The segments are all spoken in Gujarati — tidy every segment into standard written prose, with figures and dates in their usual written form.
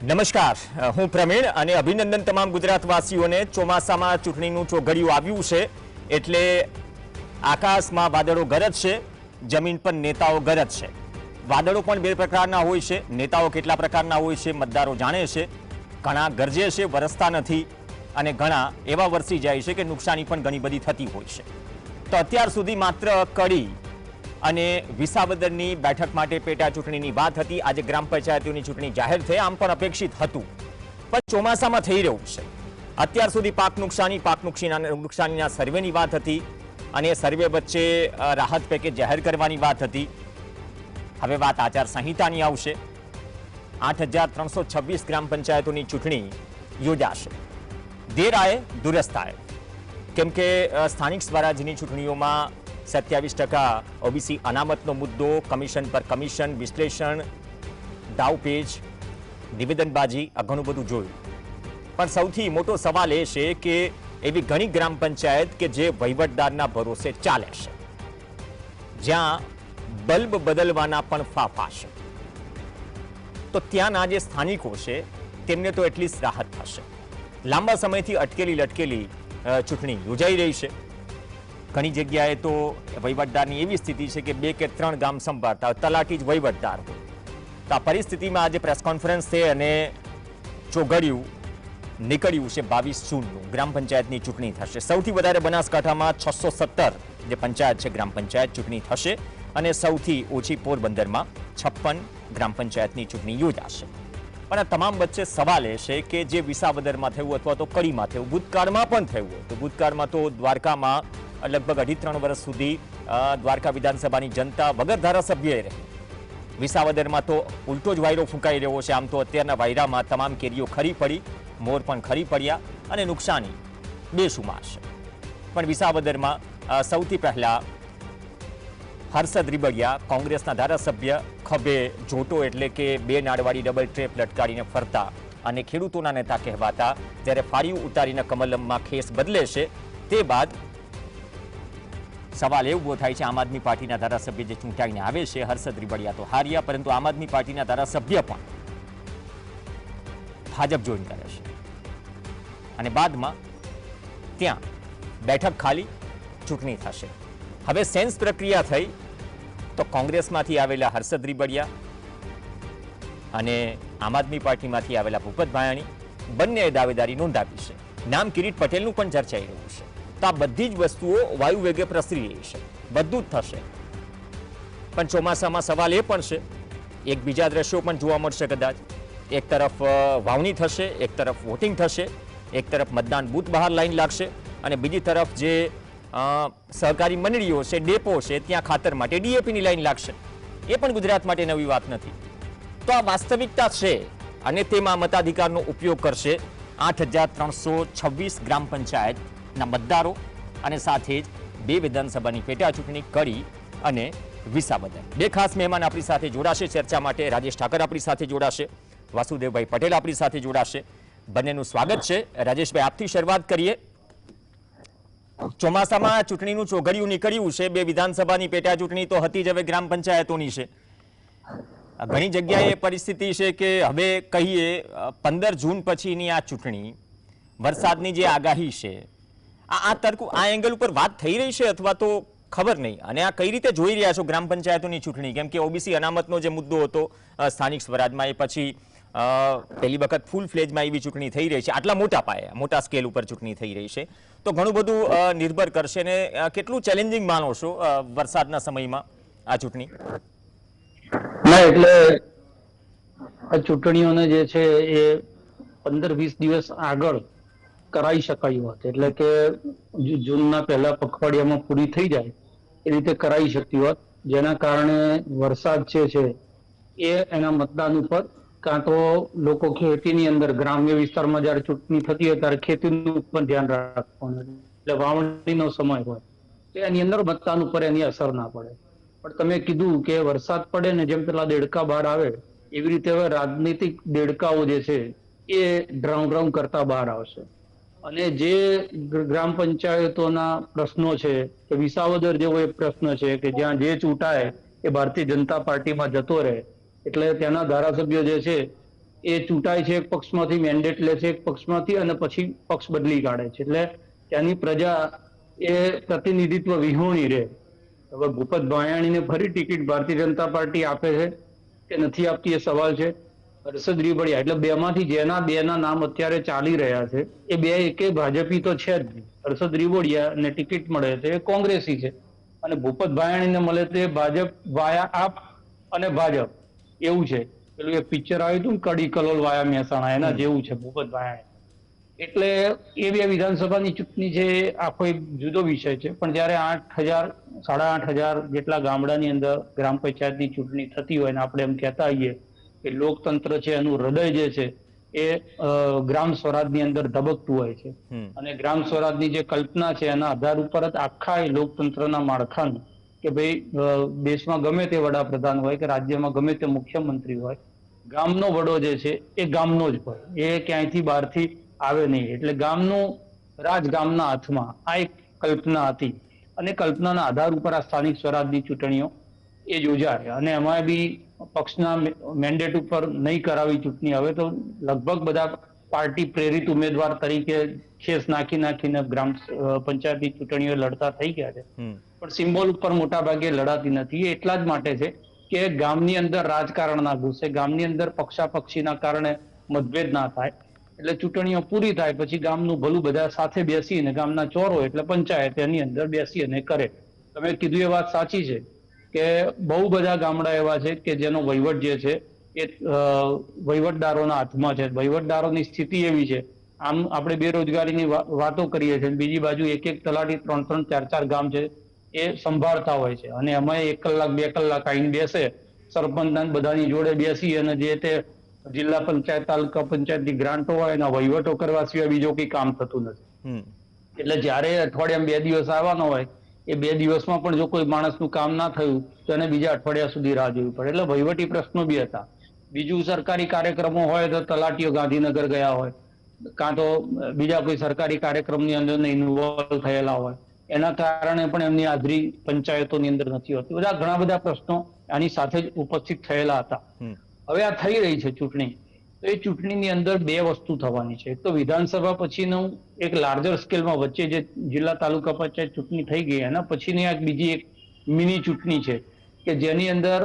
નમસ્કાર, હું પ્રવીણ અને અભિનંદન તમામ ગુજરાતવાસીઓને. ચોમાસામાં ચૂંટણીનું ચોઘડિયું આવ્યું છે એટલે આકાશમાં વાદળો ગરજશે, જમીન પર નેતાઓ ગરજશે. વાદળો પણ બે પ્રકારના હોય છે, નેતાઓ કેટલા પ્રકારના હોય છે મતદારો જાણે છે. ઘણા ગરજે છે, વરસતા નથી, અને ઘણા એવા વરસી જાય છે કે નુકસાની પણ ઘણી બધી થતી હોય છે. તો અત્યાર સુધી માત્ર કડી અને વિસાવદરની બેઠક માટે પેટા ચૂંટણીની વાત હતી. આજે ગ્રામ પંચાયતોની ચૂંટણી જાહેર થઈ, આમ પણ અપેક્ષિત હતું, પણ ચોમાસામાં થઈ રહ્યું છે. અત્યાર સુધી પાક નુકસાનીના સર્વેની વાત હતી અને સર્વે વચ્ચે રાહત પેકેજ જાહેર કરવાની વાત હતી. હવે વાત આચારસંહિતાની આવશે. 8,326 ગ્રામ પંચાયતોની ચૂંટણી યોજાશે. દેર આયે દુરસ્ત આયે, કેમ કે સ્થાનિક સ્વરાજ્યની ચૂંટણીઓમાં 27% ઓબીસી અનામતનો મુદ્દો, કમિશન પર કમિશન, વિશ્લેષણ, દાવપેચ, નિવેદનબાજી, આ ઘણું બધું જોયું. પણ સૌથી મોટો સવાલ એ છે કે એવી ઘણી ગ્રામ પંચાયત કે જે વહીવટદારના ભરોસે ચાલે છે, જ્યાં બલ્બ બદલવાના પણ ફાફા છે, તો ત્યાંના જે સ્થાનિકો છે તેમને તો એટલીસ્ટ રાહત થશે. લાંબા સમયથી અટકેલી લટકેલી ચૂંટણી યોજાઈ રહી છે. ઘણી જગ્યાએ તો વહીવટદારની એવી સ્થિતિ છે કે 2 કે 3 ગામ સંભાળતા હોય, તલાટી જ વહીવટદાર હોય. તો આ પરિસ્થિતિમાં આજે પ્રેસ કોન્ફરન્સ છે અને ચોઘડિયું નીકળ્યું છે 22 જૂનનું ગ્રામ પંચાયતની ચૂંટણી થશે. સૌથી વધારે બનાસકાંઠામાં 617 જે પંચાયત છે ગ્રામ પંચાયત ચૂંટણી થશે અને સૌથી ઓછી પોરબંદરમાં 56 ગ્રામ પંચાયતની ચૂંટણી યોજાશે. પણ આ તમામ વચ્ચે સવાલ એ છે કે જે વિસાવદરમાં થયું અથવા તો કડીમાં થયું, ભૂતકાળમાં પણ થયું હોય, તો ભૂતકાળમાં તો દ્વારકામાં લગભગ 2.5-3 વર્ષ સુધી દ્વારકા વિધાનસભાની જનતા વગર ધારાસભ્યએ રહી. વિસાવદરમાં તો ઉલટો જ વાયરો ફૂંકાઈ રહ્યો છે. આમ તો અત્યારના વાયરામાં તમામ કેરીઓ ખરી પડી, મોર પણ ખરી પડ્યા અને નુકસાની બેશુમાર છે. પણ વિસાવદરમાં સૌથી પહેલા હર્ષદ રીબડિયા, કોંગ્રેસના ધારાસભ્ય, ખભે જોટો એટલે કે 2 નાળવાળી ડબલ ટ્રેપ લટકાડીને ફરતા અને ખેડૂતોના નેતા કહેવાતા, જ્યારે ફાળિયું ઉતારીને કમલમમાં ખેસ બદલે છે, તે બાદ સવાલ એ ઉભો થાય છે આમ આદમી પાર્ટીના ધારાસભ્ય જે ચૂંટાઈને આવે છે, હર્ષદ રીબડિયા તો હાર્યા, પરંતુ આમ આદમી પાર્ટીના ધારાસભ્ય પણ ભાજપ જોઈન કરે છે અને બાદમાં ત્યાં બેઠક ખાલી, ચૂંટણી થશે. હવે સેન્સ પ્રક્રિયા થઈ તો કોંગ્રેસમાંથી આવેલા હર્ષદ રીબડિયા અને આમ આદમી પાર્ટીમાંથી આવેલા ભૂપત ભાયાણી બંનેએ દાવેદારી નોંધાવી છે. નામ કિરીટ પટેલનું પણ ચર્ચાઈ રહ્યું છે. તો આ બધી જ વસ્તુઓ વાયુ વેગે પ્રસરી રહી છે, બધું જ થશે. પણ ચોમાસામાં સવાલ એ પણ છે, એક બીજા દ્રશ્યો પણ જોવા મળશે કદાચ. એક તરફ વાવણી થશે, એક તરફ વોટિંગ થશે, એક તરફ મતદાન બૂથ બહાર લાઈન લાગશે અને બીજી તરફ જે સહકારી મંડળીઓ છે, ડેપો છે, ત્યાં ખાતર માટે ડીએપીની લાઈન લાગશે. એ પણ ગુજરાત માટે નવી વાત નથી. તો આ વાસ્તવિકતા છે અને તેમાં મતાધિકારનો ઉપયોગ કરશે 8,326 ગ્રામ પંચાયતના મતદારો અને સાથે જ 2 વિધાનસભાની પેટા ચૂંટણી કડી અને વિસાવદર. 2 ખાસ મહેમાન આપણી સાથે જોડાશે ચર્ચા માટે. રાજેશ ઠાકર આપણી સાથે જોડાશે, વાસુદેવભાઈ પટેલ આપણી સાથે જોડાશે. બંનેનું સ્વાગત છે. રાજેશભાઈ, આપથી શરૂઆત કરીએ. ચોમાસામાં ચૂંટણીનું ચોઘડિયું નીકળ્યું છે. 2 વિધાનસભાની પેટા ચૂંટણી તો હતી જ, હવે ગ્રામ પંચાયતોની છે. ઘણી જગ્યાએ પરિસ્થિતિ છે કે હવે કહીએ 15 જૂન પછીની આ ચૂંટણી, વરસાદની જે આગાહી છે, આ એંગલ ઉપર વાત થઈ રહી છે અથવા તો ખબર નહીં. અને આ કઈ રીતે જોઈ રહ્યા છો ગ્રામ પંચાયતોની ચૂંટણી? કેમ કે ઓબીસી અનામતનો જે મુદ્દો હતો સ્થાનિક સ્વરાજમાં, એ પછી પહેલી વખત ફૂલ ફ્લેજમાં એવી ચૂંટણી થઈ રહી છે. આટલા મોટા પાયે, મોટા સ્કેલ ઉપર ચૂંટણી થઈ રહી છે, તો ઘણું બધું નિર્ભર કરશે. અને કેટલું ચેલેન્જિંગ માનો છો વરસાદના સમયમાં આ ચૂંટણી? ના, એટલે આ ચૂંટણીઓને જે છે એ 15-20 દિવસ આગળ કરાવી શકાયું હોત, એટલે કે જૂનના પહેલા પખવાડિયામાં પૂરી થઈ જાય એ રીતે કરાવી શક્યું હોત, જેના કારણે વરસાદ છે એ એના મતદાન ઉપર, કાં તો લોકો ખેતીની અંદર, ગ્રામ્ય વિસ્તારમાં જયારે ચૂંટણી થતી હોય ત્યારે ખેતીનું પણ ધ્યાન રાખવાનું, એટલે વાવણીનો સમય હોય, એની અંદર મતદાન ઉપર એની અસર ના પડે. પણ તમે કીધું કે વરસાદ પડે ને જેમ પેલા દેડકા બહાર આવે, એવી રીતે હવે રાજનીતિક દેડકાઓ જે છે એ ડ્રાઉં કરતા બહાર આવશે. અને જે ગ્રામ પંચાયતોના પ્રશ્નો છે કે વિસાવદર જેવો એક પ્રશ્ન છે કે જ્યાં જે ચૂંટાય એ ભારતીય જનતા પાર્ટીમાં જતો રહે, એટલે ત્યાંના ધારાસભ્યો જે છે એ ચૂંટાય છે એક પક્ષમાંથી, મેન્ડેટ લે છે એક પક્ષમાંથી અને પછી પક્ષ બદલી કાઢે છે. એટલે ત્યાંની પ્રજા એ પ્રતિનિધિત્વ વિહોણી રહે. હવે ભૂપત ભાયાણીને ફરી ટિકિટ ભારતીય જનતા પાર્ટી આપે છે કે નથી આપતી એ સવાલ છે. હર્ષદ રીબડિયા, એટલે બેમાંથી જેના બેના નામ અત્યારે ચાલી રહ્યા છે એ બે એકે ભાજપી તો છે જ નહીં. હર્ષદ રીબડિયા ને ટિકિટ મળે તો એ કોંગ્રેસી છે અને ભૂપત ભાયાણીને મળે તો એ ભાજપ વાયા આપ અને ભાજપ એવું છે. પેલું એક પિક્ચર આવ્યું હતું ને, કડી કલોલ વાયા મહેસાણા, એના જેવું છે ભૂપત ભાયાણી. એટલે એ બે વિધાનસભાની ચૂંટણી છે આખો એક જુદો વિષય છે. પણ જયારે 8,000 8,500 જેટલા ગામડાની અંદર ગ્રામ પંચાયતની ચૂંટણી થતી હોય ને આપણે એમ કહેતા હોઈએ કે લોકતંત્ર છે એનું હૃદય જે છે એ ગ્રામ સ્વરાજની અંદર ધબકતું હોય છે અને ગ્રામ સ્વરાજની જે કલ્પના છે એના આધાર ઉપર જ આખા એ લોકતંત્રના માળખાનું કે ભાઈ દેશમાં ગમે તે વડાપ્રધાન હોય કે રાજ્યમાં ગમે તે મુખ્યમંત્રી હોય, ગામનો વડો જે છે એ ગામનો જ હોય, એ ક્યાંયથી બહારથી આવે નહીં. એટલે ગામનું રાજ ગામના હાથમાં, આ એક કલ્પના હતી અને કલ્પનાના આધાર ઉપર આ સ્થાનિક સ્વરાજની ચૂંટણીઓ એ યોજાય અને એમાં બી પક્ષના મેન્ડેટ ઉપર નહીં કરાવી ચૂંટણી. હવે તો લગભગ બધા પાર્ટી પ્રેરિત ઉમેદવાર તરીકે ખેસ નાખીને ગ્રામ પંચાયતની ચૂંટણીઓ લડતા થઈ ગયા છે. પણ સિમ્બોલ ઉપર મોટા ભાગે લડાતી નથી. એ એટલા જ માટે છે કે ગામની અંદર રાજકારણ ના ઘૂસે, ગામની અંદર પક્ષાપક્ષીના કારણે મતભેદ ના થાય. એટલે ચૂંટણીઓ પૂરી થાય પછી ગામનું ભલું બધા સાથે બેસીને, ગામના ચોરો એટલે પંચાયત એની અંદર બેસી અને કરે. તમે કીધું એ વાત સાચી છે કે બહુ બધા ગામડા એવા છે કે જેનો વહીવટ જે છે એ વહીવટદારોના હાથમાં છે. વહીવટદારોની સ્થિતિ એવી છે, આમ આપણે બેરોજગારીની વાતો કરીએ છીએ, બીજી બાજુ એક તલાટી 3-3, 4-4 ગામ છે એ સંભાળતા હોય છે અને એમાં 1 કલાક 2 કલાક આવીને બેસે, સરપંચના બધાની જોડે બેસી અને જે તે જિલ્લા પંચાયત, તાલુકા પંચાયતની ગ્રાન્ટો હોય એના વહીવટો કરવા સિવાય બીજો કઈ કામ થતું નથી. એટલે જયારે અઠવાડિયામાં 2 દિવસ આવવાનો હોય એ 2 દિવસમાં પણ જો કોઈ માણસનું કામ ના થયું તો એને બીજા અઠવાડિયા સુધી રાહ જોવી પડે. એટલે વહીવટી પ્રશ્નો બી હતા. બીજું સરકારી કાર્યક્રમો હોય તો તલાટીઓ ગાંધીનગર ગયા હોય, કાં તો બીજા કોઈ સરકારી કાર્યક્રમની અંદર ઇન્વોલ્વ થયેલા હોય, એના કારણે પણ એમની હાજરી પંચાયતોની અંદર નથી હોતી. બધા ઘણા બધા પ્રશ્નો આની સાથે જ ઉપસ્થિત થયેલા હતા. હવે આ થઈ રહી છે ચૂંટણી, તો એ ચૂંટણીની અંદર 2 વસ્તુ થવાની છે. એક તો વિધાનસભા પછીનું એક લાર્જર સ્કેલમાં વચ્ચે જે જિલ્લા તાલુકા પંચાયત ચૂંટણી થઈ ગઈ એના પછીની એક બીજી એક મિની ચૂંટણી છે કે જેની અંદર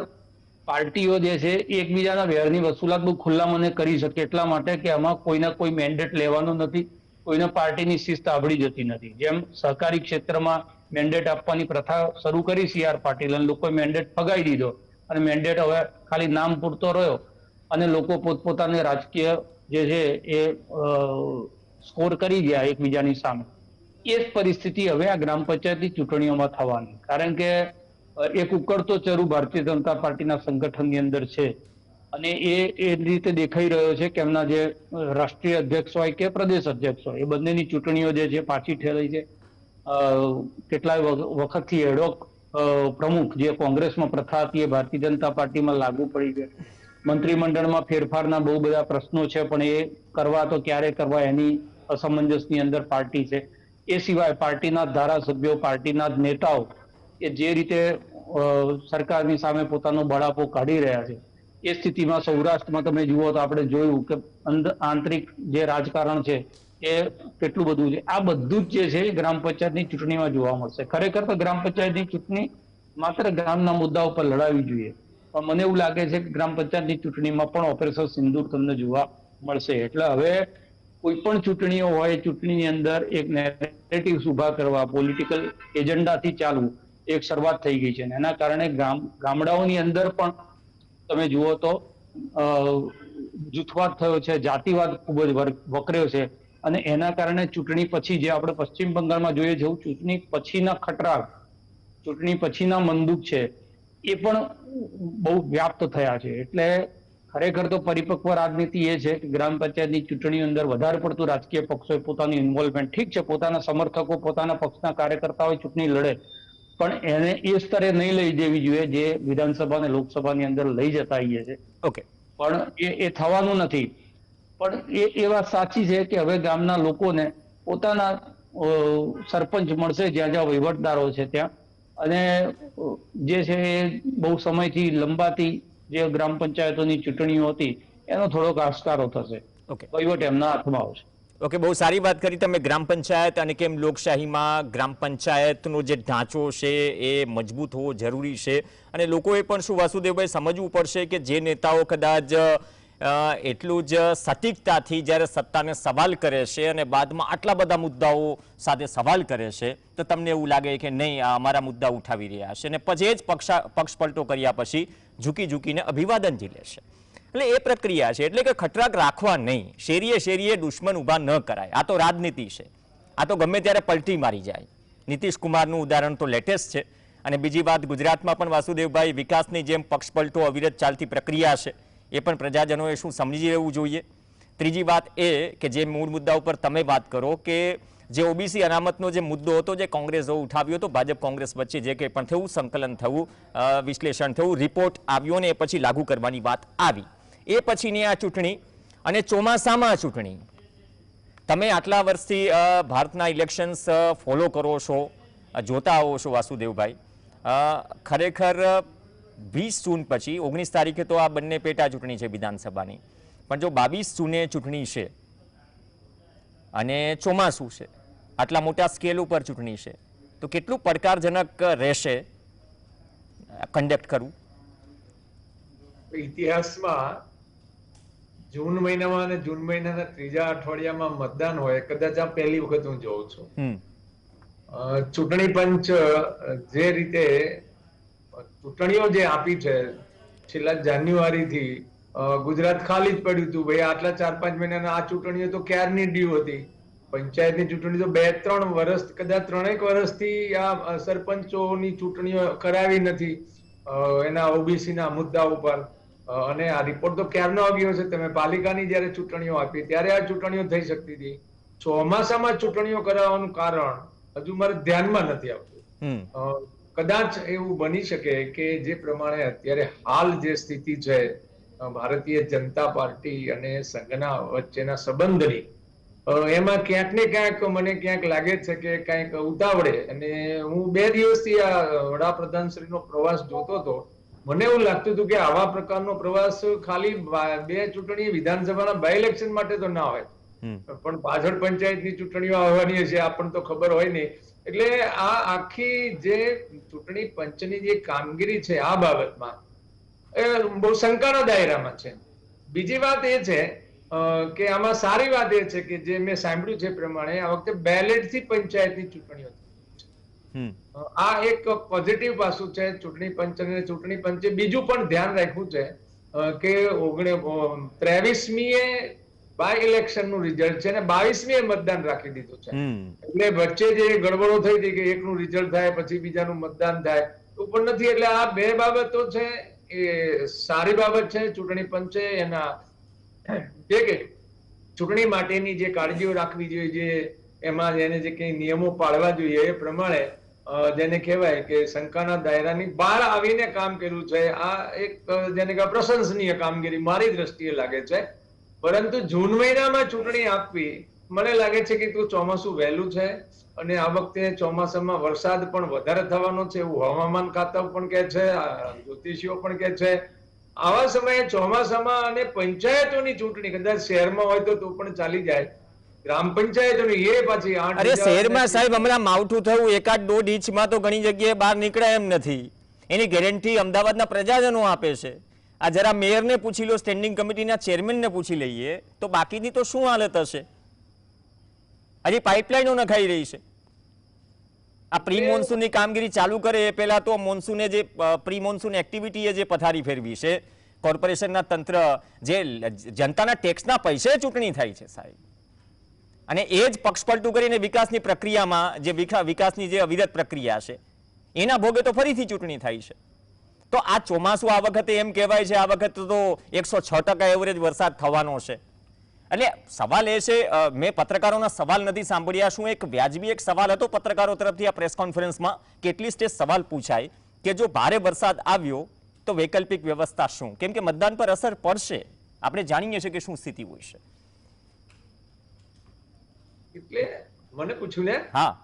પાર્ટીઓ જે છે એ એકબીજાના વેરની વસૂલાત બહુ ખુલ્લા મને કરી શકે એટલા માટે કે આમાં કોઈના કોઈ મેન્ડેટ લેવાનું નથી, કોઈને પાર્ટીની શિસ્ત આવડી જતી નથી. જેમ સહકારી ક્ષેત્રમાં મેન્ડેટ આપવાની પ્રથા શરૂ કરી CR પાટીલ અને લોકોએ મેન્ડેટ ફગાવી દીધો અને મેન્ડેટ હવે ખાલી નામ પૂરતો રહ્યો અને લોકો પોતપોતાને રાજકીય જે છે એ સ્કોર કરી ગયા એકબીજાની સામે. એ જ પરિસ્થિતિ હવે આ ગ્રામ પંચાયતની ચૂંટણીઓમાં થવાની. કારણ કે એક ઉકળતો ચરુ ભારતીય જનતા પાર્ટીના સંગઠનની અંદર છે અને એ રીતે દેખાઈ રહ્યો છે કે એમના જે રાષ્ટ્રીય અધ્યક્ષ હોય કે પ્રદેશ અધ્યક્ષ હોય એ બંનેની ચૂંટણીઓ જે છે પાછી ઠેલાઈ છે. કેટલાય વખતથી એડોક પ્રમુખ જે કોંગ્રેસમાં પ્રથા હતી એ ભારતીય જનતા પાર્ટીમાં લાગુ પડી છે. મંત્રીમંડળમાં ફેરફારના બહુ બધા પ્રશ્નો છે પણ એ કરવા તો ક્યારે કરવા એની અસમંજસની અંદર પાર્ટી છે. એ સિવાય પાર્ટીના ધારાસભ્યો, પાર્ટીના જ નેતાઓ એ જે રીતે સરકારની સામે પોતાનો બળાપો કાઢી રહ્યા છે એ સ્થિતિમાં સૌરાષ્ટ્રમાં તમે જુઓ તો આપણે જોયું કે આંતરિક જે રાજકારણ છે એ કેટલું બધું છે. આ બધું જ જે છે ગ્રામ પંચાયતની ચૂંટણીમાં જોવા મળશે. ખરેખર તો ગ્રામ પંચાયતની ચૂંટણી માત્ર ગામના મુદ્દા ઉપર લડાવી જોઈએ, પણ મને એવું લાગે છે કે ગ્રામ પંચાયતની ચૂંટણીમાં પણ ઓપરેશન સિંદૂર તમને જોવા મળશે. એટલે હવે કોઈ પણ ચૂંટણીઓ હોય, ચૂંટણીની અંદર એક નેરેટિવ્સ ઉભા કરવા, પોલિટિકલ એજન્ડાથી ચાલવું એક શરૂઆત થઈ ગઈ છે અને એના કારણે ગામડાઓની અંદર પણ તમે જુઓ તો જૂથવાદ થયો છે, જાતિવાદ ખૂબ જ વકર્યો છે અને એના કારણે ચૂંટણી પછી જે આપણે પશ્ચિમ બંગાળમાં જોઈએ છે ચૂંટણી પછીના ખટરાગ, ચૂંટણી પછીના મંદુક છે એ પણ બહુ વ્યાપ્ત થયા છે. એટલે ખરેખર તો પરિપક્વ રાજનીતિ એ છે કે ગ્રામ પંચાયતની ચૂંટણી અંદર વધારે પડતું રાજકીય પક્ષોએ પોતાનું ઇન્વોલ્વમેન્ટ, ઠીક છે પોતાના સમર્થકો, પોતાના પક્ષના કાર્યકર્તાઓ ચૂંટણી લડે પણ એને એ સ્તરે નહીં લઈ જવી જોઈએ જે વિધાનસભા અને લોકસભાની અંદર લઈ જતા આવીએ છે. ઓકે, પણ એ થવાનું નથી. પણ એ વાત સાચી છે કે હવે ગામના લોકોને પોતાના સરપંચ મળશે જ્યાં જ્યાં વહીવટદારો છે ત્યાં, અને જે છે એ બહુ સમયથી લંબાતી જે ગ્રામ પંચાયતોની ચૂંટણીઓ હતી એનો થોડોક આસ્કારો થશે, ઓકે વહીવટ એમના હાથમાં આવશે. ઓકે, બહુ સારી વાત કરી તમે ગ્રામ પંચાયત અને કેમ લોકશાહીમાં ગ્રામ પંચાયતનો જે ઢાંચો છે એ મજબૂત હોવો જરૂરી છે અને લોકોએ પણ શું વાસુદેવભાઈ સમજવું પડશે કે જે નેતાઓ કદાચ એટલું જ સટીકતાથી જ્યારે સત્તાને સવાલ કરે છે અને બાદમાં આટલા બધા મુદ્દાઓ સાથે સવાલ કરે છે તો તમને એવું લાગે કે નહીં આ અમારા મુદ્દા ઉઠાવી રહ્યા છે અને પછી જ પક્ષપલટો કર્યા પછી ઝૂકીને અભિવાદન ઝીલે છે. એટલે એ પ્રક્રિયા છે. એટલે કે ખટરાક રાખવા નહીં, શેરીએ શેરીએ દુશ્મન ઊભા ન કરાય. આ તો રાજનીતિ છે, આ તો ગમે ત્યારે પલટી મારી જાય. નીતિશ કુમારનું ઉદાહરણ તો લેટેસ્ટ છે. અને બીજી વાત, ગુજરાતમાં પણ વાસુદેવભાઈ વિકાસની જેમ પક્ષપલટો અવિરત ચાલતી પ્રક્રિયા છે, એ પણ પ્રજાજનોએ શું સમજી રહેવું જોઈએ. ત્રીજી વાત એ કે જે મૂળ મુદ્દા ઉપર તમે વાત કરો કે જે ઓબીસી અનામતનો જે મુદ્દો હતો, જે કોંગ્રેસે ઉઠાવ્યો હતો, ભાજપ કોંગ્રેસ વચ્ચે જે કંઈ પણ થયું, સંકલન થયું, વિશ્લેષણ થયું, રિપોર્ટ આવ્યો ને એ પછી લાગુ કરવાની વાત આવી. એ પછીની આ ચૂંટણી અને ચોમાસામાં ચૂંટણી, તમે આટલા વર્ષથી ભારતના ઇલેક્શન્સ ફોલો કરો છો, જોતા આવો છો વાસુદેવભાઈ, ખરેખર 20 જૂન પછી 19 તારીખે તો આ બંને પેટા ચૂંટણી છે વિધાનસભાની, પણ જો 22 જૂને ચૂંટણી છે અને ચોમાસું છે, આટલા મોટા સ્કેલ ઉપર ચૂંટણી છે, તો કેટલું પડકારજનક રહેશે કન્ડક્ટ કરવું? ઇતિહાસમાં જૂન મહિનામાં અને જૂન મહિનાના ત્રીજા અઠવાડિયામાં મતદાન હોય, કદાચ આ પહેલી વખત હું જોઉં છું. ચૂંટણી પંચ જે રીતે ચૂંટણીઓ જે આપી છે છેલ્લા જાન્યુઆરીથી, ગુજરાત ખાલી જ પડ્યું હતું. ભાઈ આટલા 4-5 મહિનાના આ ચૂંટણીઓ તો ક્યારની ડ્યુ હતી. પંચાયતની ચૂંટણી તો 2-3 વર્ષ, કદાચ 3 વર્ષથી આ સરપંચોની ચૂંટણીઓ કરાવી નથી એના ઓબીસી ના મુદ્દા ઉપર. અને આ રિપોર્ટ તો ક્યારનો આવ્યો છે. તમે પાલિકાની જયારે ચૂંટણીઓ આપી ત્યારે આ ચૂંટણીઓ થઈ શકતી હતી. ચોમાસામાં ચૂંટણીઓ કરાવવાનું કારણ હજુ મારે ધ્યાનમાં નથી આવતું. કદાચ એવું બની શકે કે જે પ્રમાણે અત્યારે હાલ જે સ્થિતિ છે ભારતીય જનતા પાર્ટી અને સંઘના વચ્ચેના સંબંધની, એમાં ક્યાંક ને ક્યાંક મને ક્યાંક લાગે છે કે કંઈક ઉતાવળે. અને હું 2 દિવસથી આ વડાપ્રધાન શ્રીનો પ્રવાસ જોતો હતો, મને એવું લાગતું હતું કે આવા પ્રકારનો પ્રવાસ ખાલી 2 ચૂંટણી વિધાનસભાના બાય ઇલેક્શન માટે તો ના હોય, પણ પાછળ પંચાયતની ચૂંટણીઓ આવવાની હશે, આપણને તો ખબર હોય નહીં. એટલે આ આખી જે ચૂંટણી પંચની જે કામગીરી છે આ બાબતમાં એ બહુ શંકાના દાયરામાં છે. બીજી વાત એ છે કે આમાં સારી વાત એ છે કે જે મેં સાંભળ્યું છે પ્રમાણે આ વખતે બેલેટથી પંચાયતની ચૂંટણીઓ થઈ. આ એક પોઝિટિવ પાસું છે ચૂંટણી પંચ. અને ચૂંટણી પંચે બીજું પણ ધ્યાન રાખ્યું છે કે 23મીએ બાય ઇલેક્શન નું રિઝલ્ટ છે અને 22મીએ મતદાન રાખી દીધું છે. એટલે વચ્ચે જે ગડબડો થઈ હતી કે એકનું રિઝલ્ટ થાય પછી બીજાનું મતદાન થાય તો પણ નથી. એટલે આ 2 બાબતો છે એ સારી બાબત છે. ચૂંટણી પંચે એના જે ચૂંટણી માટેની જે કાળજીઓ રાખવી જોઈએ, જે એમાં એને જે કઈ નિયમો પાળવા જોઈએ એ પ્રમાણે જેને કહેવાય કે શંકાના દાયરાની બહાર આવીને કામ કર્યું છે. આ એક જેને કહેવાય પ્રશંસનીય કામગીરી મારી દ્રષ્ટિએ લાગે છે. પરંતુ જૂન મહિનામાં ચૂંટણી આપવી, મને લાગે છે કે ચોમાસું વહેલું છે અને આ વખતે ચોમાસામાં વરસાદ પણ વધારે થવાનો છે એવું હવામાન ખાતું પણ કહે છે, જ્યોતિષીઓ પણ કહે છે. આવા સમયે ચોમાસામાં અને પંચાયતોની ચૂંટણી કદાચ શહેરમાં હોય તો પણ ચાલી જાય, ગ્રામ પંચાયતોની એ પાછી 8 અરે શહેરમાં સાહેબ હમણાં માવઠું થયું 1-1.5 ઇંચમાં તો ઘણી જગ્યાએ બહાર નીકળાય એમ નથી. એની ગેરંટી અમદાવાદના પ્રજાજનો આપે છે. આ જરા મેયરને પૂછી લો, સ્ટેન્ડિંગ કમિટીના ચેરમેનને પૂછી લઈએ તો બાકીની તો શું હાલત હશે. હજી પાઇપલાઇનો નખાઈ રહી છે. આ પ્રી મોન્સૂનની કામગીરી ચાલુ કરે એ પહેલા તો મોન્સૂને જે પ્રી મોન્સૂન એક્ટિવિટીએ જે પથારી ફેરવી છે, કોર્પોરેશનના તંત્ર, જે જનતાના ટેક્સના પૈસે ચૂંટણી થાય છે સાહેબ, અને એ જ પક્ષપલટું કરીને વિકાસની પ્રક્રિયામાં જે વિકાસની જે અવિરત પ્રક્રિયા છે એના ભોગે તો ફરીથી ચૂંટણી થાય છે. તો આ ચોમાસું આ વખતે એમ કહેવાય છે આ વખતે તો 106% એવરેજ વરસાદ થવાનો છે. એટલે સવાલ એ છે, મેં પત્રકારોના સવાલ નથી સાંભળ્યા. શું એક વ્યાજબી એક સવાલ હતો પત્રકારો તરફથી આ પ્રેસ કોન્ફરન્સમાં? કેટલી સ્ટેજ સવાલ પૂછાય કે જો ભારે વરસાદ આવ્યો તો વૈકલ્પિક વ્યવસ્થા શું? કેમ કે મતદાન પર અસર પડશે, આપણે જાણીએ છીએ કે શું સ્થિતિ હોય છે. એટલે મને પૂછ્યું ને? હા,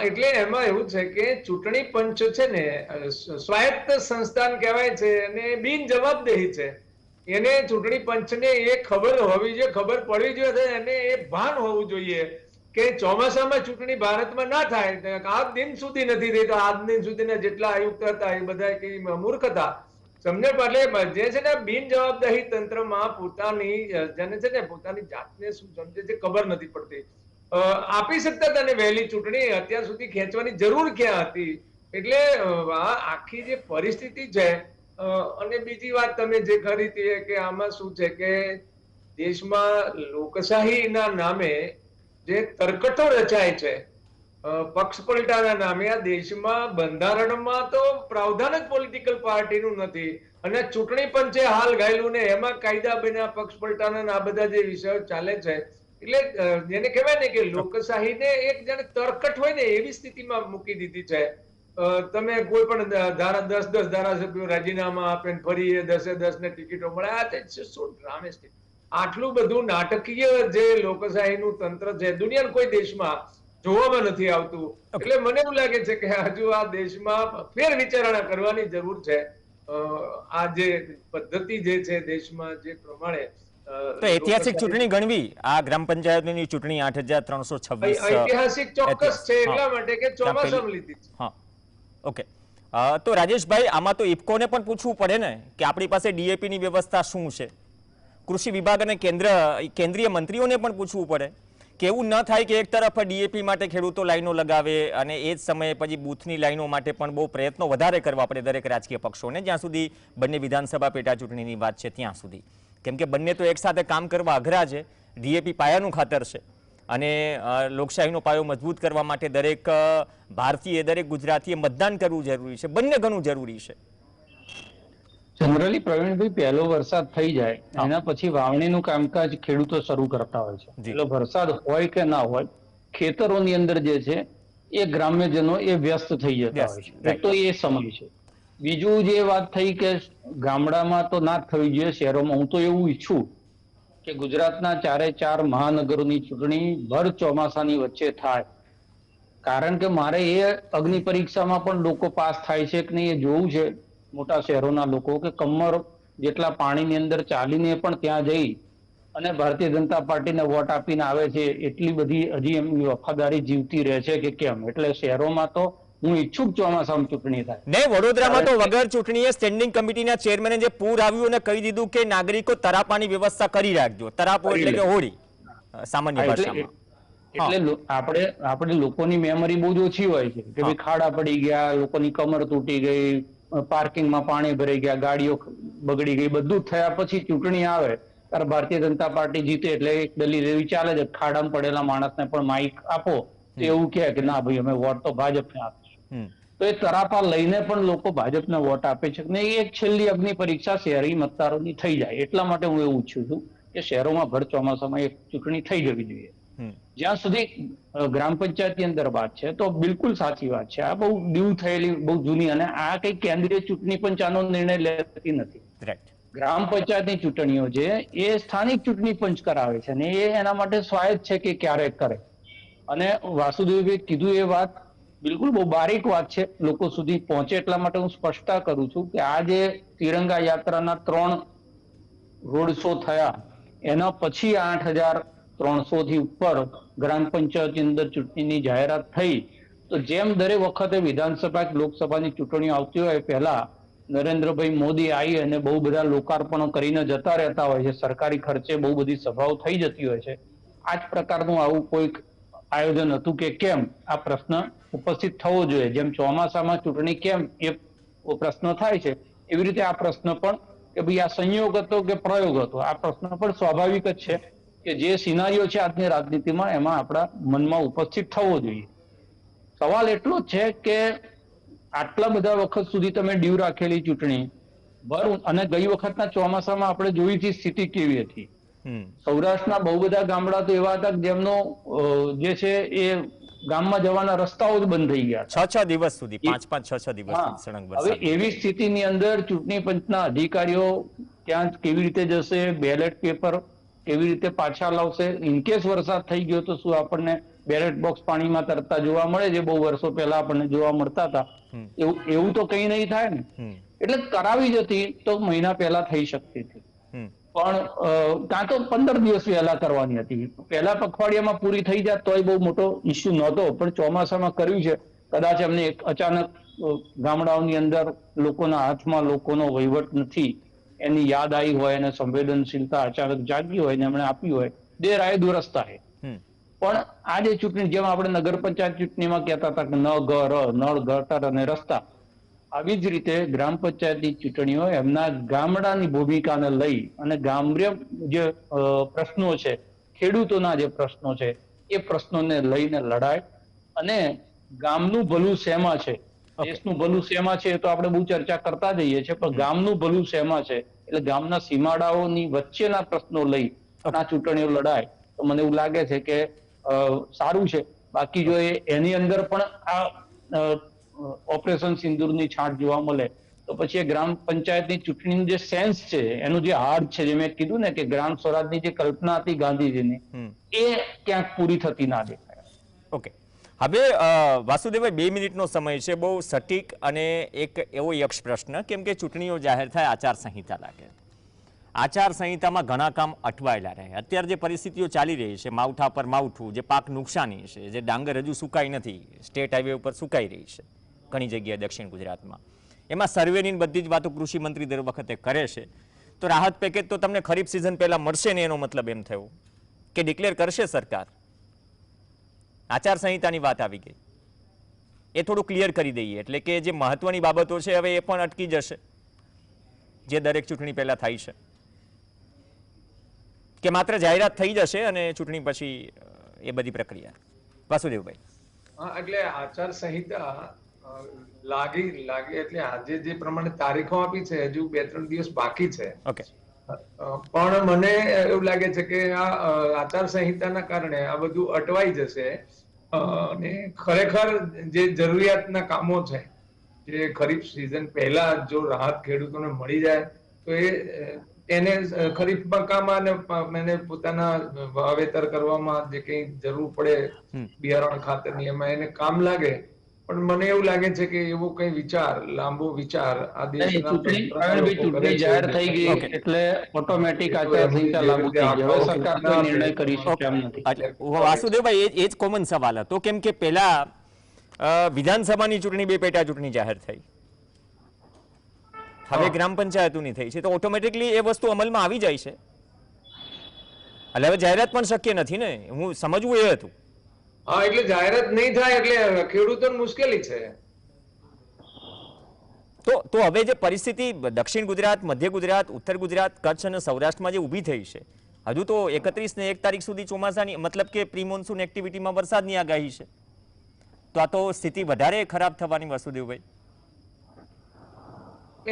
એટલે એમાં એવું છે કે ચૂંટણી પંચ છે ને સ્વાયત્ત સંસ્થાન કહેવાય છે અને બિન જવાબદેહી છે. એને ચૂંટણી પંચને એ ખબર હોવી જોઈએ, ખબર પડવી જોઈએ, એને એ ભાન હોવું જોઈએ કે ચોમાસામાં ચૂંટણી ભારતમાં ના થાય. આજ દિન સુધી નથી થઈ, તો આજ દિન સુધીના જેટલા આયુક્ત હતા એ બધા કઈ મૂર્ખ હતા. સમજે એટલે જે છે ને બિનજવાબદારી તંત્રમાં પોતાની જેને છે ને પોતાની જાતને શું સમજે છે ખબર નથી પડતી. આપી શકતા હતા ને વહેલી ચૂંટણી, અત્યાર સુધી ખેંચવાની જરૂર ક્યાં હતી? એટલે આ આખી જે પરિસ્થિતિ છે, અને બીજી વાત તમે જે કરી હતી કે આમાં શું છે કે દેશમાં લોકશાહીના નામે જે તરકટો રચાય છે, પક્ષ પલટાના નામે, આ દેશમાં બંધારણમાં તો પ્રાવધાન જ પોલિટિકલ પાર્ટીનું નથી, અને ચૂંટણી પંચે હાલ ગાયેલું ને એમાં કાયદા બન્યા પક્ષ પલટાના આ બધા જે વિષયો ચાલે છે. એટલે જેને કહેવાય ને કે લોકશાહીને એક જાણે તરકટ હોય ને એવી સ્થિતિમાં મૂકી દીધી છે. તમે કોઈ પણ 10 ધારાસભ્યો રાજીનામા આપે ફરી એ 10 ને ટિકિટો મળે, આ શું ડ્રામે છે? આટલું બધું નાટકીય જે લોકશાહીનું તંત્ર છે દુનિયાના કોઈ દેશમાં જોવામાં નથી આવતું. એટલે મને એવું લાગે છે કે હજુ આ દેશમાં ફેર વિચારણા કરવાની જરૂર છે. આ જે પદ્ધતિ જે છે દેશમાં જે પ્રમાણે તો ઐતિહાસિક ચૂંટણી ગણવી આ ગ્રામ પંચાયતની ચૂંટણી 8326 ઐતિહાસિક ચોક્કસ છે એટલા માટે કે ચોમાસામાં લીધી છે. હા, ઓકે. તો રાજેશભાઈ, આમાં તો ઇફકોને પણ પૂછવું પડે ને કે આપણી પાસે ડીએપી ની વ્યવસ્થા શું છે? કૃષિ વિભાગ અને કેન્દ્રીય મંત્રીઓને પણ પૂછવું પડે કે એવું ન થાય કે એક તરફ ડીએપી માટે ખેડૂતો લાઈનો લગાવે અને એ જ સમયે પછી બૂથની લાઈનો માટે પણ બહુ પ્રયત્નો વધારે કરવા પડે દરેક રાજકીય પક્ષોને, જ્યાં સુધી બંને વિધાનસભા પેટા ચૂંટણીની વાત છે ત્યાં સુધી. કેમ કે બંને તો એકસાથે કામ કરવા અઘરા છે. ડીએપી પાયાનું ખાતર છે અને લોકશાહીનો પાયો મજબૂત કરવા માટે દરેક ભારતીય, દરેક ગુજરાતીએ મતદાન કરવું જરૂરી છે. બંને ઘણું જરૂરી છે. જનરલી પ્રવીણભાઈ, પહેલો વરસાદ થઈ જાય એના પછી વાવણીનું કામકાજ ખેડૂતો શરૂ કરતા હોય છે. એટલે વરસાદ હોય કે ના હોય, ખેતરોની અંદર જે છે એ ગ્રામ્યજનો એ વ્યસ્ત થઈ જતા હોય છે. એક તો એ સમય છે. બીજું જે વાત થઈ કે ગામડામાં તો ના જ થવી જોઈએ, શહેરોમાં. હું તો એવું ઈચ્છું કે ગુજરાતના 4 મહાનગરોની ચૂંટણી ભર ચોમાસાની વચ્ચે થાય. કારણ કે મારે એ અગ્નિ પરીક્ષામાં પણ લોકો પાસ થાય છે કે નહીં એ જોવું છે. મોટા શહેરોના લોકો કે કમર જેટલા પાણીની અંદર ચાલીને પણ ત્યાં જઈ અને ભારતીય જનતા પાર્ટીને વોટ આપીને આવે છે, એટલી બધી હજી એમની વફાદારી જીવતી રહે છે કે કેમ? એટલે શહેરોમાં તો હું ઈચ્છુક ચોમાસામાં ચૂંટણી થાય. નહીં, વડોદરામાં તો વગર ચૂંટણીએ સ્ટેન્ડિંગ કમિટીના ચેરમેને જે પૂર આવ્યું અને કહી દીધું કે નાગરિકો તરાપાની વ્યવસ્થા કરી રાખજો. તરાપો એટલે કે હોળી સામાન્ય ભાષામાં. એટલે આપણે લોકોની મેમરી બહુ જ ઓછી હોય છે કે ભાઈ ખાડા પડી ગયા, લોકોની કમર તૂટી ગઈ, પાર્કિંગમાં પાણી ભરાઈ ગયા, ગાડીઓ બગડી ગઈ, બધું થયા પછી ચૂંટણી આવે ત્યારે ભારતીય જનતા પાર્ટી જીતે એટલે એક દલીલ એવી ચાલે છે, ખાડામાં પડેલા માણસને પણ માઇક આપો તો એવું કહે કે ના ભાઈ અમે વોટ તો ભાજપને આપીશું. તો એ તરાપા લઈને પણ લોકો ભાજપને વોટ આપે છે ને એ એક છેલ્લી અગ્નિ પરીક્ષા શહેરી મતદારોની થઈ જાય. એટલા માટે હું એવું ઈચ્છું છું કે શહેરોમાં ભર ચોમાસામાં એક ચૂંટણી થઈ જવી જોઈએ. જ્યાં સુધી ગ્રામ પંચાયતની અંદર વાત છે તો બિલકુલ સાચી વાત છે. આ બહુ દીવ થયેલી, બહુ જૂની, અને આ કઈ કેન્દ્રીય ચૂંટણી પંચ આનો નિર્ણય લેતી નથી. ગ્રામ પંચાયતની ચૂંટણીઓ છે એ સ્થાનિક ચૂંટણી પંચ કરાવે છે અને એ એના માટે સ્વાયત્ત છે કે ક્યારે કરે. અને વાસુદેવભાઈ કીધું એ વાત બિલકુલ બહુ બારીક વાત છે, લોકો સુધી પહોંચે એટલા માટે હું સ્પષ્ટતા કરું છું કે આ જે તિરંગા યાત્રાના 3 રોડ શો થયા એના પછી 8,300 થી ઉપર ગ્રામ પંચાયતની અંદર ચૂંટણીની જાહેરાત થઈ. તો જેમ દરેક વખતે વિધાનસભા કે લોકસભાની ચૂંટણીઓ આવતી હોય પહેલા નરેન્દ્રભાઈ મોદી આવી અને બહુ બધા લોકાર્પણો કરીને જતા રહેતા હોય છે, સરકારી ખર્ચે બહુ બધી સભાઓ થઈ જતી હોય છે. આ જ પ્રકારનું આવું કોઈક આયોજન હતું કે કેમ? આ પ્રશ્ન ઉપસ્થિત થવો જોઈએ. જેમ ચોમાસામાં ચૂંટણી કેમ એ પ્રશ્ન થાય છે, એવી રીતે આ પ્રશ્ન પણ કે ભાઈ આ સંયોગ હતો કે પ્રયોગ હતો, આ પ્રશ્ન પણ સ્વાભાવિક જ છે કે જે સિનારીઓ છે આજની રાજનીતિમાં એમાં આપણા મનમાં ઉપસ્થિત થવો જોઈએ. સવાલ એટલો જ છે કે આટલા બધા વખત સુધી તમે ડીવ રાખેલી ચૂંટણી ભર, અને ગઈ વખતના ચોમાસામાં આપણે જોઈ હતી સ્થિતિ કેવી હતી. સૌરાષ્ટ્રના બહુ બધા ગામડા તો એવા હતા જેમનો જે છે એ ગામમાં જવાના રસ્તાઓ જ બંધ થઈ ગયા. 6 દિવસ સુધી, 5-6 દિવસ. હવે એવી સ્થિતિની અંદર ચૂંટણી પંચના અધિકારીઓ ત્યાં કેવી રીતે જશે, બેલેટ પેપર કેવી રીતે પાછા લાવશે? ઇનકેસ વરસાદ થઈ ગયો તો શું આપણને બેલેટ બોક્સ પાણીમાં તરતા જોવા મળે છે? બહુ વર્ષો પહેલા આપણને જોવા મળતા હતા. એવું તો કઈ નહીં થાય ને. એટલે કરાવી જતી તો મહિના પહેલા થઈ શકતી હતી. પણ કાં તો 15 દિવસ વહેલા કરવાની હતી. પહેલા પખવાડિયામાં પૂરી થઈ જાત તોય બહુ મોટો ઇસ્યુ નહોતો, પણ ચોમાસામાં કર્યું છે. કદાચ એમને એક અચાનક ગામડાઓની અંદર લોકોના હાથમાં લોકોનો વહીવટ નથી, એની યાદ આવી હોય અને સંવેદનશીલતા અચાનક જાગી હોય ને એમણે આપી હોય, દેર આયે દુરસ્ત આયે. પણ આ જે ચૂંટણી, જેમ આપણે નગર પંચાયત ચૂંટણીમાં કહેતા હતા કે ન ઘર નળ ગટર અને રસ્તા, આવી જ રીતે ગ્રામ પંચાયતની ચૂંટણીઓ એમના ગામડાની ભૂમિકાને લઈ અને ગ્રામ્ય જે પ્રશ્નો છે, ખેડૂતોના જે પ્રશ્નો છે, એ પ્રશ્નોને લઈને લડાય. અને ગામનું ભલું શેમાં છે, દેશનું ભલું શેમાં છે, તો આપણે બહુ ચર્ચા કરતા જઈએ છીએ, પણ ગામનું ભલું શેમાં છે, એટલે ગામના સીમાડાઓની વચ્ચેના પ્રશ્નો લઈ આ ચૂંટણીઓ લડાય તો મને એવું લાગે છે કે સારું છે. બાકી જો એની અંદર પણ આ ઓપરેશન સિંદૂરની છાંટ જોવા મળે તો પછી એ ગ્રામ પંચાયતની ચૂંટણીનું જે સેન્સ છે, એનું જે હાર્ટ છે, જે મેં કીધું ને કે ગ્રામ સ્વરાજની જે કલ્પના હતી ગાંધીજીની, એ ક્યાંક પૂરી થતી ના દેખાય. ઓકે, હવે વાસુદેવભાઈ 2 મિનિટનો સમય છે, બહુ સટીક અને એક એવો યક્ષ પ્રશ્ન, કેમ કે ચૂંટણીઓ જાહેર થાય આચારસંહિતા લાગે. આચારસંહિતામાં ઘણા કામ અટવાયેલા રહે. અત્યારે જે પરિસ્થિતિઓ ચાલી રહી છે, માવઠા પર માવઠું, જે પાક નુકસાની છે, જે ડાંગર હજુ સુકાઈ નથી, સ્ટેટ હાઈવે ઉપર સુકાઈ રહી છે ઘણી જગ્યાએ દક્ષિણ ગુજરાતમાં, એમાં સર્વેની બધી જ વાતો કૃષિ મંત્રી દર વખતે કરે છે. તો રાહત પેકેજ તો તમને ખરીફ સિઝન પહેલા મળશે ને, એનો મતલબ એમ થયો કે ડિક્લેર કરશે સરકાર. આચારસંહિતાની વાત આવી ગઈ, એ થોડું ક્લિયર કરી દઈએ, એટલે કે જે મહત્વની બાબતો છે હવે એ પણ અટકી જશે, જે દરેક ચૂંટણી પહેલા થાય છે, કે માત્ર જાહેરાત થઈ જશે અને ચૂંટણી પછી એ બધી પ્રક્રિયા. વાસુદેવભાઈ. એટલે આચાર સંહિતા લાગી એટલે આજે જે પ્રમાણે તારીખો આપી છે, હજુ 2-3 દિવસ બાકી છે. ઓકે, પણ મને એવું લાગે છે કે આ આચાર સંહિતાના કારણે આ બધું અટવાઈ જશે અને ખરેખર જે જરૂરિયાતના કામો છે, જે ખરીફ સિઝન પહેલા જો રાહત ખેડૂતોને મળી જાય તો એને ખરીફ પાકમાં અને પોતાના વાવેતર કરવામાં જે કંઈ જરૂર પડે બિયારણ ખાતરની, એમાં એને કામ લાગે. પણ મને એવું લાગે છે કે એવો કઈ વિચાર, લાંબો વિચાર આ દેશના ચૂંટણી જાહેર થઈ ગઈ એટલે ઓટોમેટિક આચારસંહિતા લાગુ થઈ ગઈ. હવે સરકાર કોઈ નિર્ણય કરી શકે એમ નથી. વાસુદેવભાઈ, એ જ કોમન સવાલ હતો, કેમ કે પહેલા વિધાનસભાની ચૂંટણી 2 પેટા ચૂંટણી જાહેર થઈ, હવે ગ્રામ પંચાયતોની થઈ છે, તો ઓટોમેટિકલી એ વસ્તુ અમલમાં આવી જાય છે. એટલે હવે જાહેરાત પણ શક્ય નથી ને, હું સમજવું એ હતું. હા, એટલે જાહેરાત નહીં થાય એટલે ખેડૂતોને મુશ્કેલી છે. તો હવે જે પરિસ્થિતિ દક્ષિણ ગુજરાત, મધ્ય ગુજરાત, ઉત્તર ગુજરાત, કચ્છ અને સૌરાષ્ટ્રમાં જે ઊભી થઈ છે, હજુ તો 31 ને 1 તારીખ સુધી ચોમાસાની, મતલબ કે પ્રી મોન્સૂન એક્ટિવિટીમાં વરસાદની આગાહી છે, તો આ તો સ્થિતિ વધારે ખરાબ થવાની. વાસુદેવભાઈ,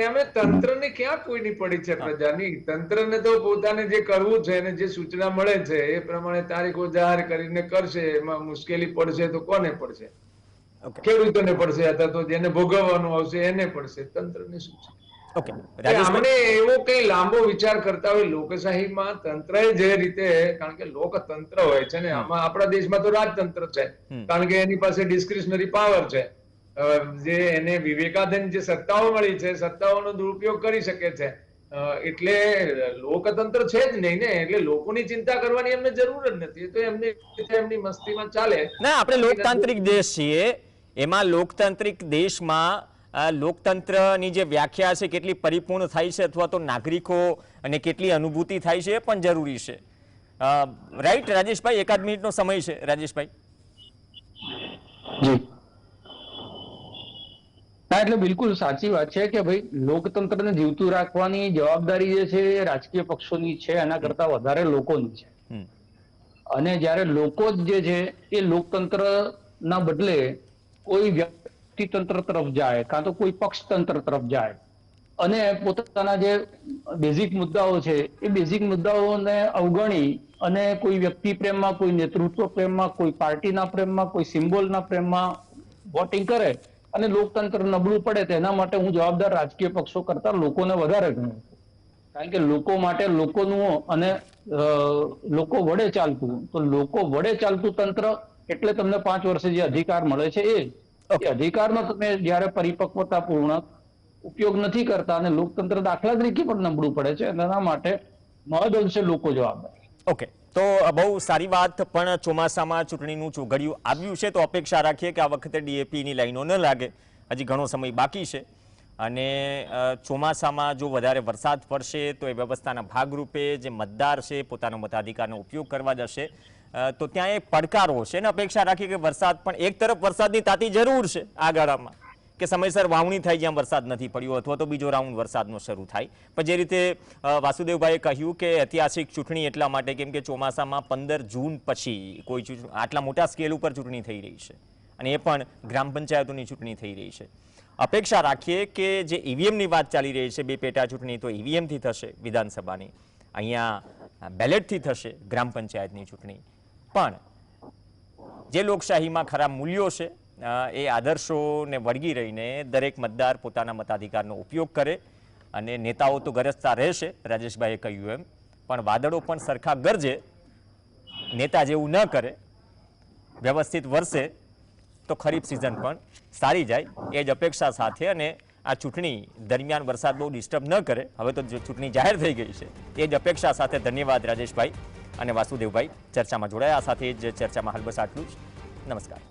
અમે તંત્રને ક્યાં કોઈની પડી છે પ્રજાની? તંત્રને તો પોતાને જે કરવું છે અને જે સૂચના મળે છે એ પ્રમાણે તારીખો જાહેર કરીને કરશે. એમાં મુશ્કેલી પડશે તો કોને પડશે? ખેડૂતોને પડશે, અથવા તો જેને ભોગવવાનું આવશે એને પડશે. તંત્રને શું છે? અમને એવો કઈ લાંબો વિચાર કરતા હોય લોકશાહીમાં તંત્રએ જે રીતે, કારણ કે લોકતંત્ર હોય છે ને, આમાં આપણા દેશમાં તો રાજતંત્ર છે, કારણ કે એની પાસે ડિસ્ક્રિશનરી પાવર છે, જે એને વિવેકાધીન જે સત્તાઓ મળી છે, સત્તાઓનો દુરુપયોગ કરી શકે છે. એટલે લોકતંત્ર છે જ નહીં ને, એટલે લોકોની ચિંતા કરવાની એમને જરૂર જ નથી. તો એમની મસ્તીમાં ચાલે. ના, આપણે લોકતાંત્રિક દેશ છીએ, એમાં લોકતાંત્રિક દેશમાં લોકતંત્રની જે વ્યાખ્યા છે કેટલી પરિપૂર્ણ થાય છે, અથવા તો નાગરિકો અને કેટલી અનુભૂતિ થાય છે, એ પણ જરૂરી છે. રાઈટ રાજેશભાઈ, 1 મિનિટનો સમય છે. રાજેશભાઈ. જી, હા, એટલે બિલકુલ સાચી વાત છે કે ભાઈ લોકતંત્રને જીવતું રાખવાની જવાબદારી જે છે એ રાજકીય પક્ષોની છે, એના કરતા વધારે લોકોની છે. અને જ્યારે લોકો જે છે એ લોકતંત્ર ના બદલે કોઈ વ્યક્તિતંત્ર તરફ જાય, કાં તો કોઈ પક્ષતંત્ર તરફ જાય અને પોતાના જે બેઝિક મુદ્દાઓ છે એ બેઝિક મુદ્દાઓને અવગણી અને કોઈ વ્યક્તિ પ્રેમમાં, કોઈ નેતૃત્વ પ્રેમમાં, કોઈ પાર્ટીના પ્રેમમાં, કોઈ સિમ્બોલના પ્રેમમાં વોટિંગ કરે અને લોકતંત્ર નબળું પડે, તેના માટે હું જવાબદાર રાજકીય પક્ષો કરતા લોકોને વધારે ગણું છું. કારણ કે લોકો માટે લોકોનું અને લોકો વડે ચાલતું, તો લોકો વડે ચાલતું તંત્ર એટલે તમને 5 વર્ષે જે અધિકાર મળે છે એ અધિકારનો તમે જયારે પરિપક્વતા પૂર્ણ ઉપયોગ નથી કરતા અને લોકતંત્ર દાખલા તરીકે પણ નબળું પડે છે. એના માટે મહદ અંશે લોકો જવાબદાર. ઓકે, તો બહુ સારી વાત. પણ ચોમાસામાં ચૂંટણીનું ચોઘડિયું આવ્યું છે, તો અપેક્ષા રાખીએ કે આ વખતે ડીએપીની લાઈનો ન લાગે. હજી ઘણો સમય બાકી છે અને ચોમાસામાં જો વધારે વરસાદ પડશે તો એ વ્યવસ્થાના ભાગરૂપે જે મતદાર છે પોતાનો મતાધિકારનો ઉપયોગ કરવા જશે તો ત્યાં એક પડકારો છે અને અપેક્ષા રાખીએ કે વરસાદ પણ એક તરફ વરસાદની તાતી જરૂર છે આ ગાળામાં કે સમયસર વાવણી થાય જ્યાં વરસાદ નથી પડ્યો અથવા તો બીજો રાઉન્ડ વરસાદનો શરૂ થાય. પણ જે રીતે વાસુદેવભાઈએ કહ્યું કે ઐતિહાસિક ચૂંટણી એટલા માટે કેમ કે ચોમાસામાં 15 જૂન પછી કોઈ આટલા મોટા સ્કેલ ઉપર ચૂંટણી થઈ રહી છે અને એ પણ ગ્રામ પંચાયતોની ચૂંટણી થઈ રહી છે. અપેક્ષા રાખીએ કે જે ઈવીએમની વાત ચાલી રહી છે, 2 પેટા ચૂંટણી તો ઈવીએમથી થશે વિધાનસભાની, અહીંયા બેલેટથી થશે ગ્રામ પંચાયતની ચૂંટણી. પણ જે લોકશાહીમાં ખરા મૂલ્યો છે એ આદર્શોને વળગી રહીને દરેક મતદાર પોતાના મતાધિકારનો ઉપયોગ કરે અને નેતાઓ તો ગરજતા રહેશે, રાજેશભાઈએ કહ્યું એમ, પણ વાદળો પણ સરખા ગરજે, નેતા જેવું ન કરે, વ્યવસ્થિત વરસે તો ખરીફ સિઝન પણ સારી જાય એ જ અપેક્ષા સાથે અને આ ચૂંટણી દરમિયાન વરસાદ બહુ ડિસ્ટર્બ ન કરે, હવે તો ચૂંટણી જાહેર થઈ ગઈ છે એ જ અપેક્ષા સાથે ધન્યવાદ રાજેશભાઈ અને વાસુદેવભાઈ ચર્ચામાં જોડાયા. આ સાથે જ ચર્ચામાં હાલ બસ આટલું જ. નમસ્કાર.